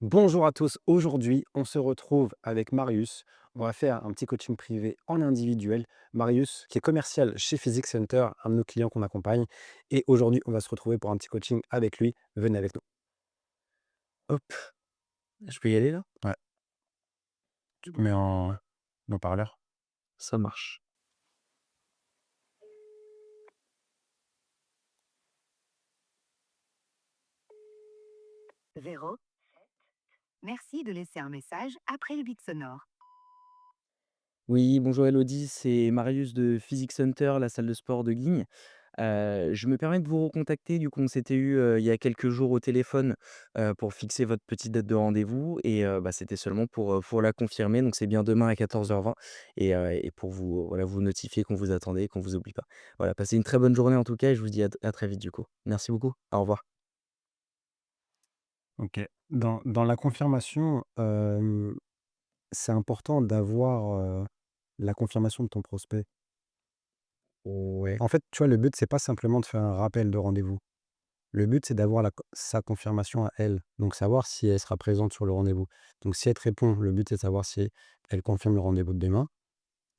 Bonjour à tous, aujourd'hui on se retrouve avec Marius. On va faire un petit coaching privé en individuel. Marius, qui est commercial chez Physics Center, un de nos clients qu'on accompagne. Et aujourd'hui, on va se retrouver pour un petit coaching avec lui. Venez avec nous. Hop, je peux y aller là? Ouais, tu mets en haut-parleur. Ça marche. Zéro. Merci de laisser un message après le bip sonore. Oui, bonjour Elodie, c'est Marius de Physics Center, la salle de sport de Guignes. Je me permets de vous recontacter, du coup on s'était eu, il y a quelques jours au téléphone, pour fixer votre petite date de rendez-vous et bah, c'était seulement pour la confirmer, donc c'est bien demain à 14h20 et pour vous, voilà, vous notifier qu'on vous attendait et qu'on vous oublie pas. Voilà, passez une très bonne journée en tout cas et je vous dis à très vite du coup. Merci beaucoup, au revoir. Ok. Dans la confirmation, c'est important d'avoir la confirmation de ton prospect. Ouais. En fait, tu vois, le but, c'est pas simplement de faire un rappel de rendez-vous. Le but, c'est d'avoir sa confirmation à elle, donc savoir si elle sera présente sur le rendez-vous. Donc si elle te répond, le but, c'est de savoir si elle confirme le rendez-vous de demain.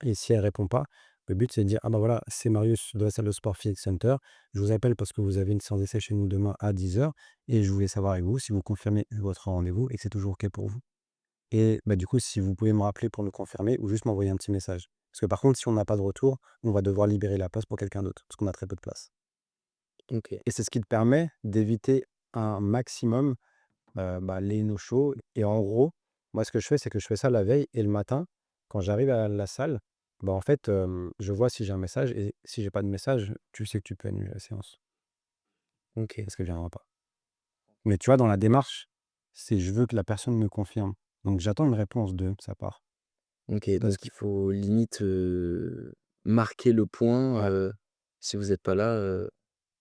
Et si elle répond pas, le but, c'est de dire: «Ah bah voilà, c'est Marius de la salle de sport Physique Center. Je vous appelle parce que vous avez une séance d'essai chez nous demain à 10 heures et je voulais savoir avec vous si vous confirmez votre rendez-vous et que c'est toujours OK pour vous. Et bah, du coup, si vous pouvez me rappeler pour le confirmer ou juste m'envoyer un petit message». Parce que par contre, si on n'a pas de retour, on va devoir libérer la place pour quelqu'un d'autre parce qu'on a très peu de place. OK. Et c'est ce qui te permet d'éviter un maximum, bah, les no-shows. Et en gros, moi, ce que je fais, c'est que je fais ça la veille et le matin, quand j'arrive à la salle, bah, en fait, je vois si j'ai un message et si j'ai pas de message, tu sais que tu peux annuler la séance OK. parce qu'elle viendra pas. Mais tu vois, dans la démarche, c'est je veux que la personne me confirme. Donc j'attends une réponse de sa part. OK, Parce donc que il faut limite, marquer le point, ouais, si vous êtes pas là,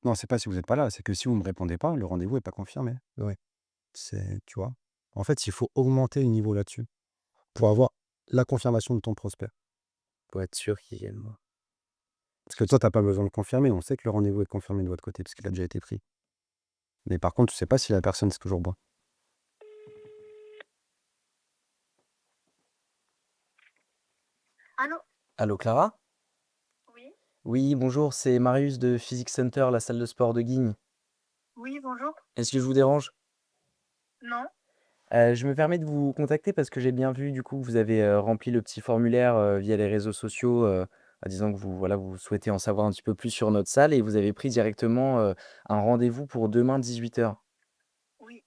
non, c'est pas si vous êtes pas là, c'est que si vous me répondez pas, le rendez-vous est pas confirmé. ouais, C'est tu vois? En fait, il faut augmenter le niveau là-dessus pour avoir la confirmation de ton prospect. pour être sûr qu'il y ait le mot. Parce que toi, tu as pas besoin de confirmer. On sait que le rendez-vous est confirmé de votre côté parce qu'il a déjà été pris. Mais par contre, tu sais pas si la personne, c'est toujours bon. Allô? Allô Clara? Oui. Oui, bonjour, c'est Marius de Physics Center, la salle de sport de Guignes. Oui, bonjour. Est-ce que je vous dérange? Non. Je me permets de vous contacter parce que j'ai bien vu du coup que vous avez, rempli le petit formulaire, via les réseaux sociaux, en disant que vous, voilà, vous souhaitez en savoir un petit peu plus sur notre salle et vous avez pris directement, un rendez-vous pour demain 18h. Oui.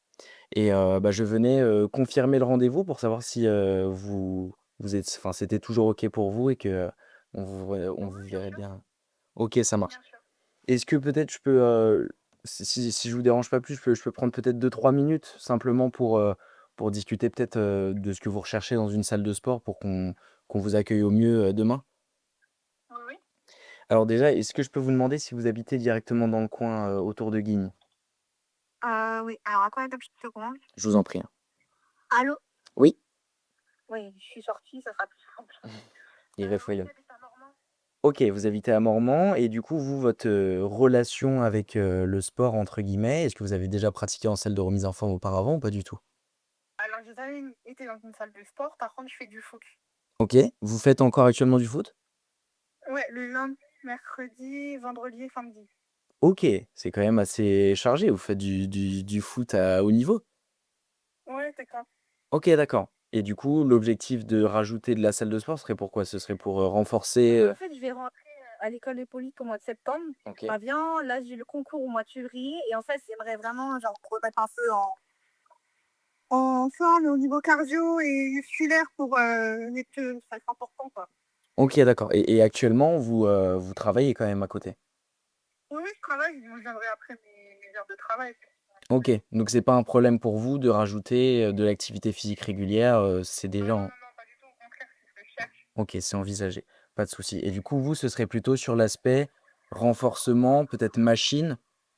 Et bah, je venais, confirmer le rendez-vous pour savoir si, vous êtes enfin, c'était toujours OK pour vous et que, on Oui, vous bien verrait sûr. bien. OK, ça marche. Bien sûr. Est-ce que peut-être je peux, si je vous dérange pas plus, je peux prendre peut-être 2 3 minutes simplement pour discuter peut-être, de ce que vous recherchez dans une salle de sport pour qu'on vous accueille au mieux, demain? Oui, oui. Alors déjà, est-ce que je peux vous demander si vous habitez directement dans le coin, autour de Guignes? Oui. Alors, à quoi deux petites secondes? Je vous en prie, hein. Allô? Oui? Oui, je suis sortie, ça sera plus simple. Il va Oui, falloir. j'habite à Normand. OK, vous habitez à Mormant et du coup, vous, votre, relation avec, le sport entre guillemets, est-ce que vous avez déjà pratiqué en salle de remise en forme auparavant ou pas du tout? Alors, j'ai jamais été dans une salle de sport, par contre, je fais du foot. OK. Vous faites encore actuellement du foot? Ouais, le lundi, mercredi, vendredi et samedi. OK, c'est quand même assez chargé. Vous faites du foot à haut niveau? Ouais, c'est ça. OK, d'accord et du coup, l'objectif de rajouter de la salle de sport serait pourquoi? Ce serait pour, renforcer, En fait, je vais rentrer à l'école des polices au mois de septembre. OK. Ça vient, là, j'ai le concours au mois de février. Et en fait, j'aimerais vraiment genre, remettre un peu en forme au niveau cardio et musculaire pour être, ça c'est important, quoi. OK, d'accord et actuellement, vous travaillez quand même à côté? Oui, oui, je travaille, je viendrai après mes heures de travail. OK, donc c'est pas un problème pour vous de rajouter, de l'activité physique régulière, c'est Ah déjà non, en. non, non, pas du tout, au contraire, c'est ce que je cherche. OK, c'est envisagé, pas de souci et du coup, vous, ce serait plutôt sur l'aspect renforcement, peut-être machine,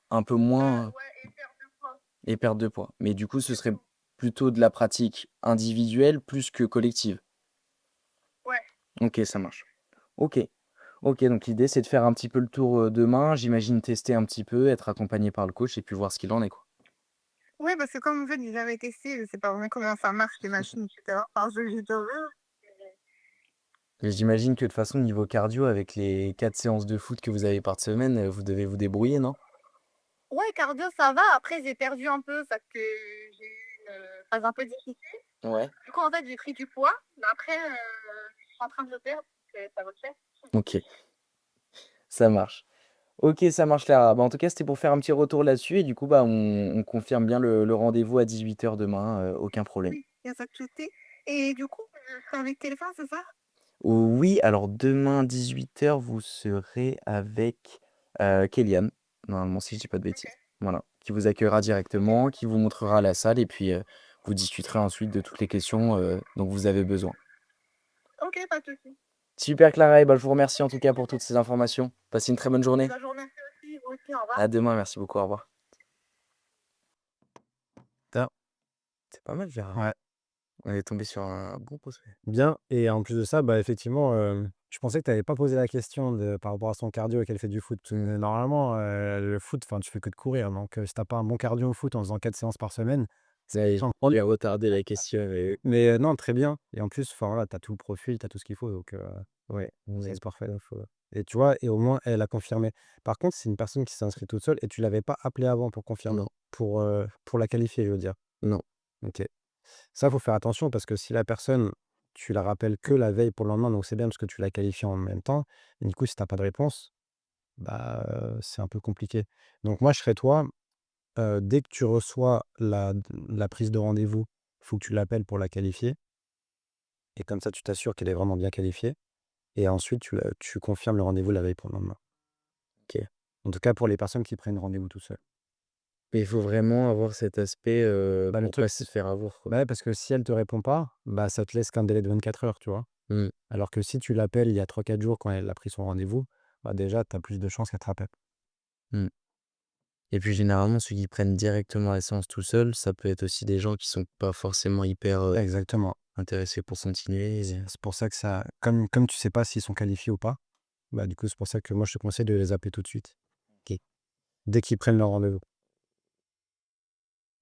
un peu moins, Ouais, et perte de poids, et perte de poids. Mais du coup, ce serait surtout. plutôt de la pratique individuelle plus que collective? Ouais. OK, ça marche. OK. OK, donc l'idée, c'est de faire un petit peu le tour, demain, j'imagine tester un petit peu, être accompagné par le coach et puis voir ce qu'il en est, quoi? Ouais, parce que comme en fait, j'ai jamais testé, je sais pas vraiment comment ça marche les machines, et cetera. Enfin, j'ai déjà vu. Et j'imagine que de toute façon, niveau cardio, avec les 4 séances de foot que vous avez par semaine, vous devez vous débrouiller, non? Ouais, cardio, ça va. Après, j'ai perdu un peu parce que j'ai eu une phase un peu difficile. Ouais. Du coup, en fait, j'ai pris du poids. Mais après, je suis en train de le perdre. Donc, ça va le faire. OK, ça marche. OK, ça marche Clara. Bah, en tout cas, c'était pour faire un petit retour là-dessus et du coup, bah, on confirme bien le rendez-vous à 18 h demain, aucun problème. Oui, il y a ça de sauter. Et du coup, c'est avec téléphone, c'est ça? Oui, alors demain 18 h, vous serez avec, Kélian, normalement si je dis pas de Ok. bêtises. Voilà, qui vous accueillera directement, qui vous montrera la salle et puis, vous discuterez ensuite de toutes les questions, dont vous avez besoin. Ok, pas de souci. Super Clara et bah, je vous remercie en tout cas pour toutes ces informations. Passez une très bonne Et journée. bah, je vous remercie aussi. Vous aussi, au revoir. À demain, merci beaucoup, au revoir. Ça, C'est pas mal Clara. ouais, On est tombé sur un bon prospect. bien et en plus de ça, bah, effectivement, je pensais que tu avais pas posé la question de par rapport à son cardio et qu'elle fait du foot. Parce que normalement, le foot, enfin, tu fais que de courir donc si tu pas un bon cardio au foot en faisant 4 séances par semaine, c'est Ouais, chiant. on lui a retardé la question Mais non, très bien et en plus, enfin, voilà, tu as tout le profil, tu as tout ce qu'il faut donc ouais, on c'est est c'est parfait. Et tu vois? Et au moins, elle a confirmé. Par contre, c'est une personne qui s'est inscrite toute seule et tu l'avais pas appelée avant pour confirmer? non, Pour la qualifier, je veux dire? non. OK. Ça, faut faire attention parce que si la personne, tu la rappelles que la veille pour le lendemain, donc c'est bien parce que tu l'as qualifiée en même temps et du coup, si tu pas de réponse, bah, c'est un peu compliqué. Donc moi, je serais toi, dès que tu reçois la prise de rendez-vous, faut que tu l'appelles pour la qualifier et comme ça, tu t'assures qu'elle est vraiment bien qualifiée et ensuite tu confirmes le rendez-vous la veille pour le lendemain. OK. En tout cas, pour les personnes qui prennent rendez-vous tout seuls. Mais il faut vraiment avoir cet aspect, Bah, le pour pas truc, se c'est faire avoir, quoi. bah, ouais, parce que si elle te répond pas, bah, ça te laisse qu'un délai de 24 heures, tu vois? Mmh. Alors que si tu l'appelles il y a 3 4 jours quand elle a pris son rendez-vous, bah, déjà, tu as plus de chances qu'elle te rappelle. Mmh. Et puis généralement, ceux qui prennent directement la séance tout seuls, ça peut être aussi des gens qui sont pas forcément hyper, Exactement. intéressés pour continuer et C'est pour ça que ça comme tu sais pas s'ils sont qualifiés ou pas, bah, du coup, c'est pour ça que moi, je te conseille de les appeler tout de suite, OK. dès qu'ils prennent leur rendez-vous.